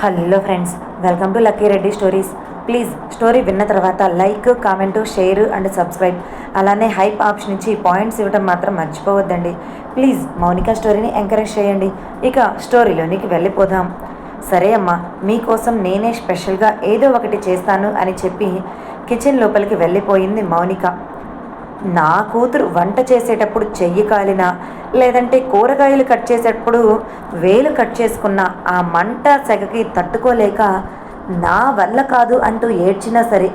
Hello friends, welcome to Lucky Reddy stories. Please story విన్న తర్వాత like, comment, share and subscribe, అలానే hype option ఇచ్చి points ఇవ్వడం మాత్రం మర్చిపోవద్దండి. ప్లీజ్ మౌనిక స్టోరీని ఎంకరేజ్ చేయండి. ఇక స్టోరీలోనికి వెళ్ళిపోదాం. సరే అమ్మా, మీకోసం నేనే స్పెషల్గా ఏదో ఒకటి చేస్తాను అని చెప్పి కిచెన్ లోపలికి వెళ్ళిపోయింది మౌనిక. నా కూతురు వంట చేసేటప్పుడు చెయ్యి కాలినా, లేదంటే కూరగాయలు కట్ చేసేటప్పుడు వేలు కట్ చేసుకున్న ఆ మంట సెగకి తట్టుకోలేక నా వల్ల కాదు అంటూ ఏడ్చినా సరే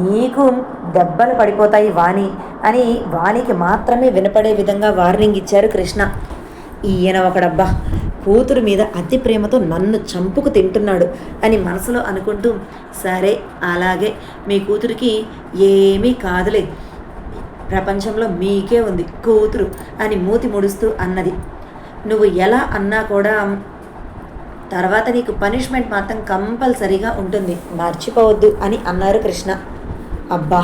నీకు దెబ్బలు పడిపోతాయి వాణి అని వానికి మాత్రమే వినపడే విధంగా వార్నింగ్ ఇచ్చారు కృష్ణ. ఈయన ఒకడబ్బా, కూతురు మీద అతి ప్రేమతో నన్ను చంపుకు తింటున్నాడు అని మనసులో అనుకుంటూ, సరే అలాగే, మీ కూతురికి ఏమీ కాదులే, ప్రపంచంలో మీకే ఉంది కూతురు అని మూతి ముడుస్తూ అన్నది. నువ్వు ఎలా అన్నా కూడా తర్వాత నీకు పనిష్మెంట్ మాత్రం కంపల్సరీగా ఉంటుంది, మర్చిపోవద్దు అని అన్నారు కృష్ణ. అబ్బా,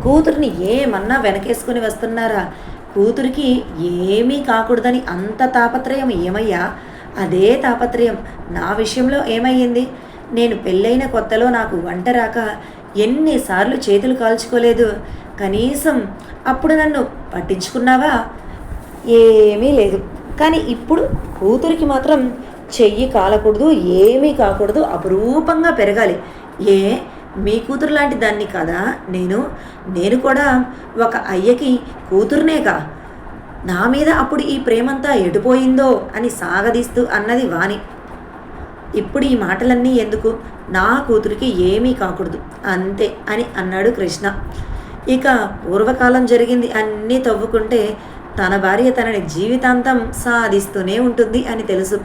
కూతురిని ఏమన్నా వెనకేసుకుని వస్తున్నారా? కూతురికి ఏమీ కాకూడదని అంత తాపత్రయం ఏమయ్యా? అదే తాపత్రయం నా విషయంలో ఏమయ్యింది? నేను పెళ్ళైన కొత్తలో నాకు వంట రాక ఎన్నిసార్లు చేతులు కాల్చుకోలేదు. కనీసం అప్పుడు నన్ను పట్టించుకున్నావా? ఏమీ లేదు. కానీ ఇప్పుడు కూతురికి మాత్రం చెయ్యి కాలకూడదు, ఏమీ కాకూడదు, అపురూపంగా పెరగాలి. ఏ మీ కూతురు లాంటి దాన్ని కదా నేను కూడా ఒక అయ్యకి కూతురునేగా. నా మీద అప్పుడు ఈ ప్రేమంతా ఎటుపోయిందో అని సాగదీస్తూ అన్నది వాణి. ఇప్పుడు ఈ మాటలన్నీ ఎందుకు? నా కూతురికి ఏమీ కాకూడదు అంతే అని అన్నాడు కృష్ణ. ఇక పూర్వకాలం జరిగింది అన్నీ తవ్వుకుంటే తన భార్య తనని జీవితాంతం సాధిస్తూనే ఉంటుంది అని తెలుసు.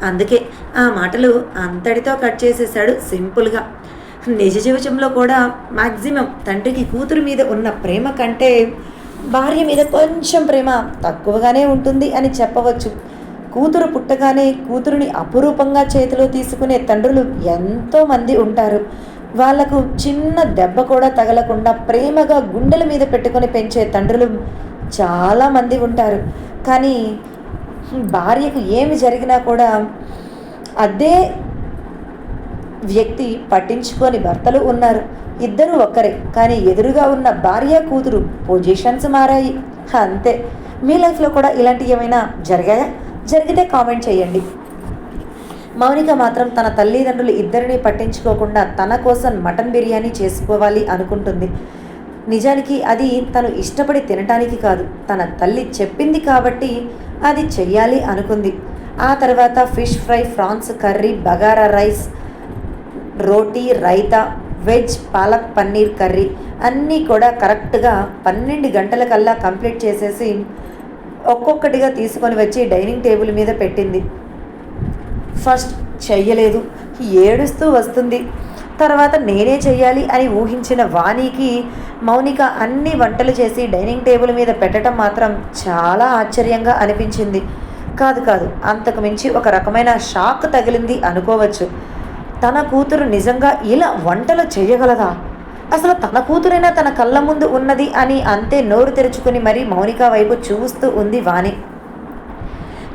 అందుకే ఆ మాటలు అంతటితో కట్ చేసేశాడు సింపుల్గా. నిజ జీవితంలో కూడా మ్యాక్సిమం తండ్రికి కూతురు మీద ఉన్న ప్రేమ కంటే భార్య మీద కొంచెం ప్రేమ తక్కువగానే ఉంటుంది అని చెప్పవచ్చు. కూతురు పుట్టగానే కూతురుని అపురూపంగా చేతిలో తీసుకునే తండ్రులు ఎంతోమంది ఉంటారు. వాళ్లకు చిన్న దెబ్బ కూడా తగలకుండా ప్రేమగా గుండెల మీద పెట్టుకొని పెంచే తండ్రులు చాలామంది ఉంటారు. కానీ భార్యకు ఏమి జరిగినా కూడా అదే వ్యక్తి పట్టించుకొని భర్తలు ఉన్నారు. ఇద్దరు ఒక్కరే, కానీ ఎదురుగా ఉన్న భార్య కూతురు పొజిషన్స్ మారాయి అంతే. మీ లైఫ్లో కూడా ఇలాంటివి ఏమైనా జరిగాయా? జరిగితే కామెంట్ చేయండి. మౌనిక మాత్రం తన తల్లిదండ్రులు ఇద్దరిని పట్టించుకోకుండా తన కోసం మటన్ బిర్యానీ చేసుకోవాలి అనుకుంటుంది. నిజానికి అది తను ఇష్టపడి తినటానికి కాదు, తన తల్లి చెప్పింది కాబట్టి అది చెయ్యాలి అనుకుంది. ఆ తర్వాత fish fry, prawns curry, bagara rice, roti, raita, veg palak paneer curry అన్నీ కూడా కరెక్ట్గా 12 గంటలకల్లా కంప్లీట్ చేసేసి ఒక్కొక్కటిగా తీసుకొని వచ్చి డైనింగ్ టేబుల్ మీద పెట్టింది. ఫస్ట్ చెయ్యలేదు, ఏడుస్తూ వస్తుంది. తర్వాత నేనే చెయ్యాలి అని ఊహించిన వాణికి మౌనిక అన్ని వంటలు చేసి డైనింగ్ టేబుల్ మీద పెట్టడం మాత్రం చాలా ఆశ్చర్యంగా అనిపించింది. కాదు, అంతకు మించి ఒక రకమైన షాక్ తగిలింది అనుకోవచ్చు. తన కూతురు నిజంగా ఇలా వంటలు చేయగలదా? అసలు తన కూతురైనా తన కళ్ళ ముందు ఉన్నది అని అంతే నోరు తెరుచుకుని మరీ మౌనిక వైపు చూస్తూ ఉంది వాణి.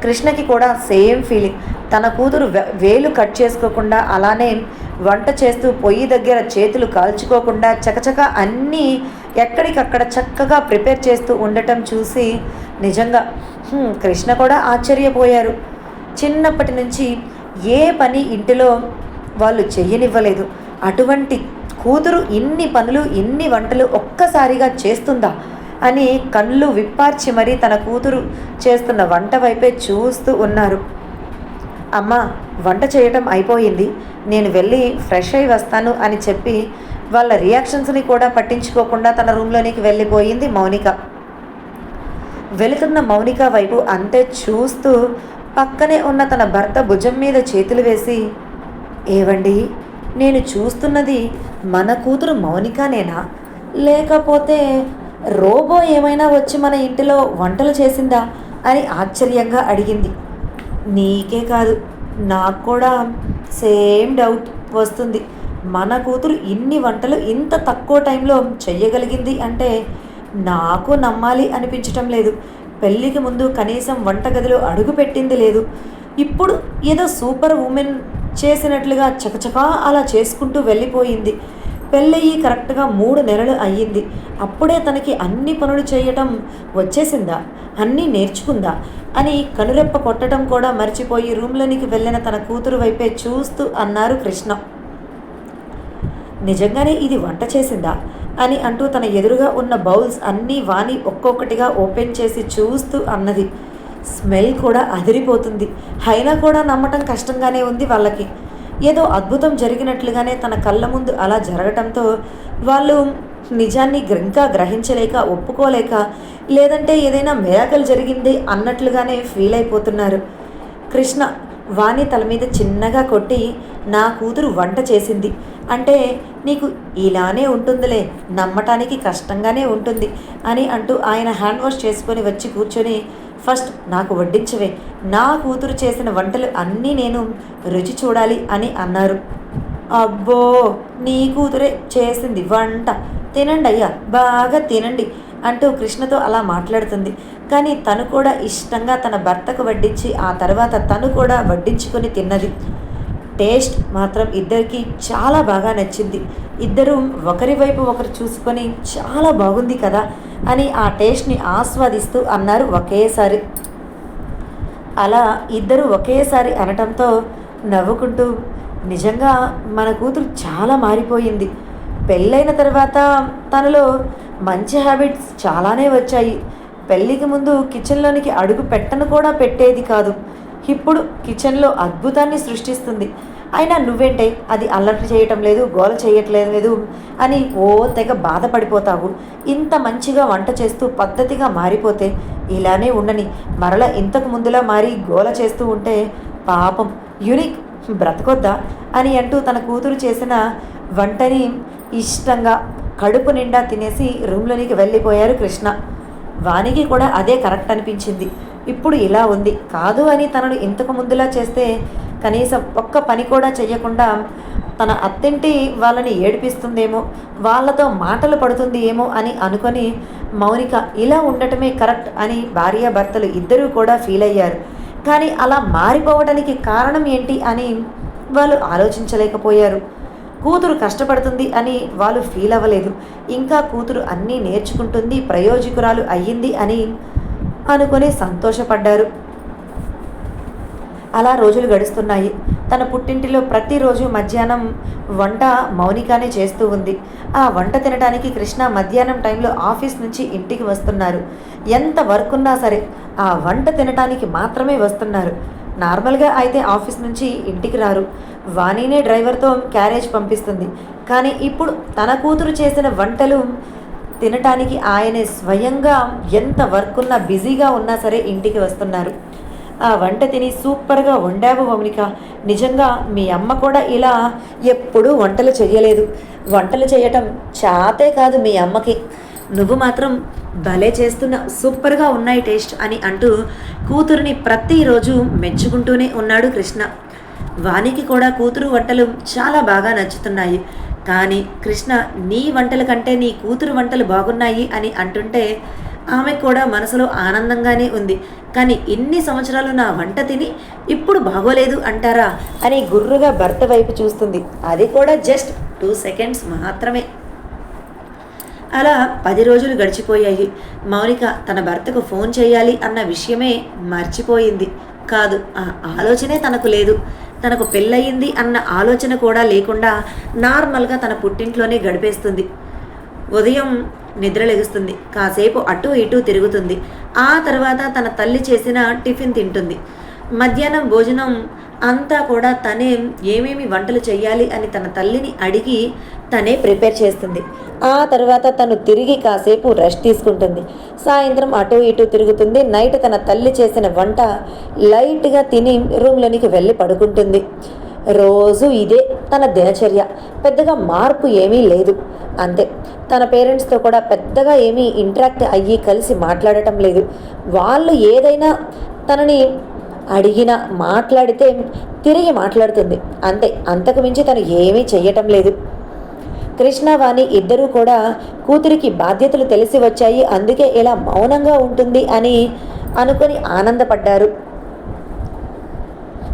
కృష్ణకి కూడా సేమ్ ఫీలింగ్. తన కూతురు వేలు కట్ చేసుకోకుండా, అలానే వంట చేస్తూ పొయ్యి దగ్గర చేతులు కాల్చుకోకుండా చకచక అన్నీ ఎక్కడికక్కడ చక్కగా ప్రిపేర్ చేస్తూ ఉండటం చూసి నిజంగా కృష్ణ కూడా ఆశ్చర్యపోయారు. చిన్నప్పటి నుంచి ఏ పని ఇంటిలో వాళ్ళు చెయ్యనివ్వలేదు. అటువంటి కూతురు ఇన్ని పనులు, ఇన్ని వంటలు ఒక్కసారిగా చేస్తుందా అని కళ్ళు విప్పార్చి మరీ తన కూతురు చేస్తున్న వంట వైపే చూస్తూ ఉన్నారు. అమ్మ, వంట చేయటం అయిపోయింది, నేను వెళ్ళి ఫ్రెష్ అయి వస్తాను అని చెప్పి వాళ్ళ రియాక్షన్స్ని కూడా పట్టించుకోకుండా తన రూమ్లోనికి వెళ్ళిపోయింది మౌనిక. వెళుతున్న మౌనిక వైపు అంతే చూస్తూ పక్కనే ఉన్న తన భర్త భుజం మీద చేతులు వేసి, ఏవండి, నేను చూస్తున్నది మన కూతురు మౌనికనేనా, లేకపోతే రోబో ఏమైనా వచ్చి మన ఇంటిలో వంటలు చేసిందా అని ఆశ్చర్యంగా అడిగింది. నీకే కాదు, నాకు కూడా సేమ్ డౌట్ వస్తుంది. మన కూతురు ఇన్ని వంటలు ఇంత తక్కువ టైంలో చెయ్యగలిగింది అంటే నాకు నమ్మాలి అనిపించటం లేదు. పెళ్ళికి ముందు కనీసం వంటగదిలో అడుగు పెట్టింది లేదు. ఇప్పుడు ఏదో సూపర్ ఉమెన్ చేసినట్లుగా చకచకా అలా చేసుకుంటూ వెళ్ళిపోయింది. పెళ్ళయి కరెక్ట్గా 3 నెలలు అయ్యింది. అప్పుడే తనకి అన్ని పనులు చేయటం వచ్చేసిందా, అన్నీ నేర్చుకుందా అని కనురెప్ప కొట్టడం కూడా మర్చిపోయి రూమ్లోనికి వెళ్ళిన తన కూతురు వైపే చూస్తూ అన్నారు కృష్ణ. నిజంగానే ఇది వంట చేసిందా అని అంటూ తన ఎదురుగా ఉన్న బౌల్స్ అన్నీ వాణి ఒక్కొక్కటిగా ఓపెన్ చేసి చూస్తూ అన్నది. స్మెల్ కూడా అదిరిపోతుంది. అయినా కూడా నమ్మటం కష్టంగానే ఉంది వాళ్ళకి. ఏదో అద్భుతం జరిగినట్లుగానే తన కళ్ళ ముందు అలా జరగటంతో వాళ్ళు నిజాన్ని ఇంకా గ్రహించలేక, ఒప్పుకోలేక, లేదంటే ఏదైనా మిరాకిల్ జరిగింది అన్నట్లుగానే ఫీల్ అయిపోతున్నారు. కృష్ణ వాణి తల మీద చిన్నగా కొట్టి, నా కూతురు వంట చేసింది అంటే నీకు ఇలానే ఉంటుందిలే, నమ్మటానికి కష్టంగానే ఉంటుంది అని అంటూ ఆయన హ్యాండ్ వాష్ చేసుకొని వచ్చి కూర్చొని, ఫస్ట్ నాకు వడ్డించవే, నా కూతురు చేసిన వంటలు అన్నీ నేను రుచి చూడాలి అని అన్నారు. అబ్బో, నీ కూతురే చేసింది వంట, తినండి అయ్యా, బాగా తినండి అంటూ కృష్ణతో అలా మాట్లాడుతుంది. కానీ తను కూడా ఇష్టంగా తన భర్తకు వడ్డించి ఆ తర్వాత తను కూడా వడ్డించుకొని తిన్నది. టేస్ట్ మాత్రం ఇద్దరికి చాలా బాగా నచ్చింది. ఇద్దరు ఒకరి వైపు ఒకరు చూసుకొని చాలా బాగుంది కదా అని ఆ టేస్ట్ని ఆస్వాదిస్తూ అన్నారు ఒకేసారి. అలా ఇద్దరు ఒకేసారి అనటంతో నవ్వుకుంటూ, నిజంగా మన కూతురు చాలా మారిపోయింది. పెళ్ళైన తర్వాత తనలో మంచి హ్యాబిట్స్ చాలానే వచ్చాయి. పెళ్ళికి ముందు కిచెన్లోనికి అడుగు పెట్టను కూడా పెట్టేది కాదు. ఇప్పుడు కిచెన్లో అద్భుతాన్ని సృష్టిస్తుంది. అయినా నువ్వేంటే అది అల్లరి చేయటం లేదు, గోల చేయట్లేదు అని ఓ తెగ బాధపడిపోతావు. ఇంత మంచిగా వంట చేస్తూ పద్ధతిగా మారిపోతే ఇలానే ఉండని, మరలా ఇంతకు ముందులా మారి గోల చేస్తూ ఉంటే పాపం యూనిక్ బ్రతకొద్దా అని అంటూ తన కూతురు చేసిన వంటని ఇష్టంగా కడుపు నిండా తినేసి రూమ్లోనికి వెళ్ళిపోయారు కృష్ణ. వానికి కూడా అదే కరెక్ట్ అనిపించింది. ఇప్పుడు ఇలా ఉంది, కాదు అని తనను ఇంతకు ముందులా చేస్తే కనీసం ఒక్క పని కూడా చెయ్యకుండా తన అత్తింటి వాళ్ళని ఏడిపిస్తుందేమో, వాళ్ళతో మాటలు పడుతుంది ఏమో అని అనుకొని మౌనిక ఇలా ఉండటమే కరెక్ట్ అని భార్యాభర్తలు ఇద్దరూ కూడా ఫీల్ అయ్యారు. కానీ అలా మారిపోవడానికి కారణం ఏంటి అని వాళ్ళు ఆలోచించలేకపోయారు. కూతురు కష్టపడుతుంది అని వాళ్ళు ఫీల్ అవ్వలేదు. ఇంకా కూతురు అన్నీ నేర్చుకుంటుంది, ప్రయోజకురాలు అయ్యింది అని అనుకొని సంతోషపడ్డారు. అలా రోజులు గడుస్తున్నాయి. తన పుట్టింటిలో ప్రతిరోజు మధ్యాహ్నం వంట మౌనికానే చేస్తూ ఉంది. ఆ వంట తినడానికి కృష్ణ మధ్యాహ్నం టైంలో ఆఫీస్ నుంచి ఇంటికి వస్తున్నారు. ఎంత వర్క్ ఉన్నా సరే ఆ వంట తినడానికి మాత్రమే వస్తున్నారు. నార్మల్గా అయితే ఆఫీస్ నుంచి ఇంటికి రారు. వాణినే డ్రైవర్తో క్యారేజ్ పంపిస్తుంది. కానీ ఇప్పుడు తన కూతురు చేసిన వంటలు తినటానికి ఆయనే స్వయంగా ఎంత వర్క్ ఉన్నా, బిజీగా ఉన్నా సరే ఇంటికి వస్తున్నారు. ఆ వంట తిని, సూపర్గా వండావు మౌనిక, నిజంగా మీ అమ్మ కూడా ఇలా ఎప్పుడూ వంటలు చేయలేదు, వంటలు చేయటం చాతే కాదు మీ అమ్మకి, నువ్వు మాత్రం భలే చేస్తున్నా, సూపర్గా ఉన్నాయి టేస్ట్ అని అంటూ కూతురుని ప్రతిరోజు మెచ్చుకుంటూనే ఉన్నాడు కృష్ణ. వానికి కూడా కూతురు వంటలు చాలా బాగా నచ్చుతున్నాయి. కానీ కృష్ణ నీ వంటల కంటే నీ కూతురు వంటలు బాగున్నాయి అని అంటుంటే ఆమె కూడా మనసులో ఆనందంగానే ఉంది. కానీ ఇన్ని సంవత్సరాలు నా వంట తిని ఇప్పుడు బాగోలేదు అంటారా అని గుర్రుగా భర్త వైపు చూస్తుంది. అది కూడా జస్ట్ 2 సెకండ్స్ మాత్రమే. అలా 10 రోజులు గడిచిపోయాయి. మౌనిక తన భర్తకు ఫోన్ చేయాలి అన్న విషయమే మర్చిపోయింది. కాదు, ఆ ఆలోచనే తనకు లేదు. తనకు పెళ్ళయింది అన్న ఆలోచన కూడా లేకుండా నార్మల్గా తన పుట్టింట్లోనే గడిపేస్తుంది. ఉదయం నిద్రలెగుస్తుంది, కాసేపు అటు ఇటు తిరుగుతుంది. ఆ తర్వాత తన తల్లి చేసిన టిఫిన్ తింటుంది. మధ్యాహ్నం భోజనం అంతా కూడా తనే ఏమేమి వంటలు చేయాలి అని తన తల్లిని అడిగి తనే ప్రిపేర్ చేస్తుంది. ఆ తర్వాత తను తిరిగి కాసేపు రెస్ట్ తీసుకుంటుంది. సాయంత్రం అటు ఇటు తిరుగుతుంది. నైట్ తన తల్లి చేసిన వంట లైట్గా తిని రూమ్లోనికి వెళ్ళి పడుకుంటుంది. రోజు ఇదే తన దినచర్య. పెద్దగా మార్పు ఏమీ లేదు. అంతే, తన పేరెంట్స్తో కూడా పెద్దగా ఏమీ ఇంటరాక్ట్ అయ్యి కలిసి మాట్లాడటం లేదు. వాళ్ళు ఏదైనా తనని అడిగినా మాట్లాడితే తిరిగి మాట్లాడుతుంది, అంతే, అంతకు మించి తను ఏమీ చెయ్యటం లేదు. కృష్ణవాణి ఇద్దరూ కూడా కూతురికి బాధ్యతలు తెలిసి వచ్చాయి, అందుకే ఇలా మౌనంగా ఉంటుంది అని అనుకొని ఆనందపడ్డారు.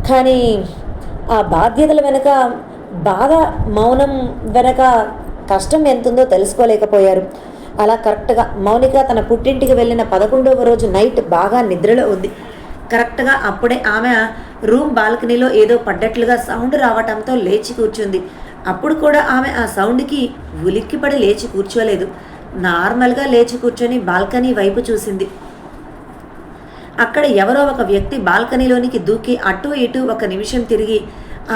కానీ ఆ బాధ్యతల వెనుక బాగా మౌనం వెనక కష్టం ఎంతుందో తెలుసుకోలేకపోయారు. అలా కరెక్ట్గా మౌనిక తన పుట్టింటికి వెళ్ళిన 11వ రోజు నైట్ బాగా నిద్రలో ఉంది. కరెక్ట్గా అప్పుడే ఆమె రూమ్ బాల్కనీలో ఏదో పడ్డట్లుగా సౌండ్ రావటంతో లేచి కూర్చుంది. అప్పుడు కూడా ఆమె ఆ సౌండ్కి ఉలిక్కిపడి లేచి కూర్చోలేదు. నార్మల్గా లేచి కూర్చొని బాల్కనీ వైపు చూసింది. అక్కడ ఎవరో ఒక వ్యక్తి బాల్కనీలోనికి దూకి అటు ఇటు ఒక నిమిషం తిరిగి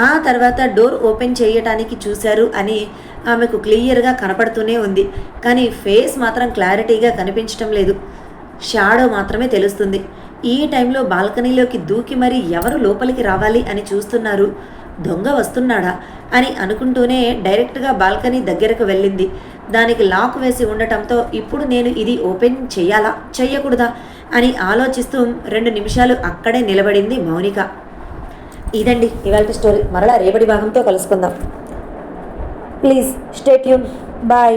ఆ తర్వాత డోర్ ఓపెన్ చేయటానికి చూశారు అని ఆమెకు క్లియర్గా కనపడుతూనే ఉంది. కానీ ఫేస్ మాత్రం క్లారిటీగా కనిపించటం లేదు. షాడో మాత్రమే తెలుస్తుంది. ఈ టైంలో బాల్కనీలోకి దూకి మరి ఎవరు లోపలికి రావాలి అని చూస్తున్నారు. దొంగ వస్తున్నాడా అని అనుకుంటూనే డైరెక్ట్గా బాల్కనీ దగ్గరకు వెళ్ళింది. దానికి లాక్ వేసి ఉండటంతో ఇప్పుడు నేను ఇది ఓపెన్ చెయ్యాలా చెయ్యకూడదా అని ఆలోచిస్తూ 2 నిమిషాలు అక్కడే నిలబడింది మౌనిక. ఇదండి ఇవాల్టి స్టోరీ. మరలా రేపటి భాగంతో కలుసుకుందాం. Please stay tune. బాయ్.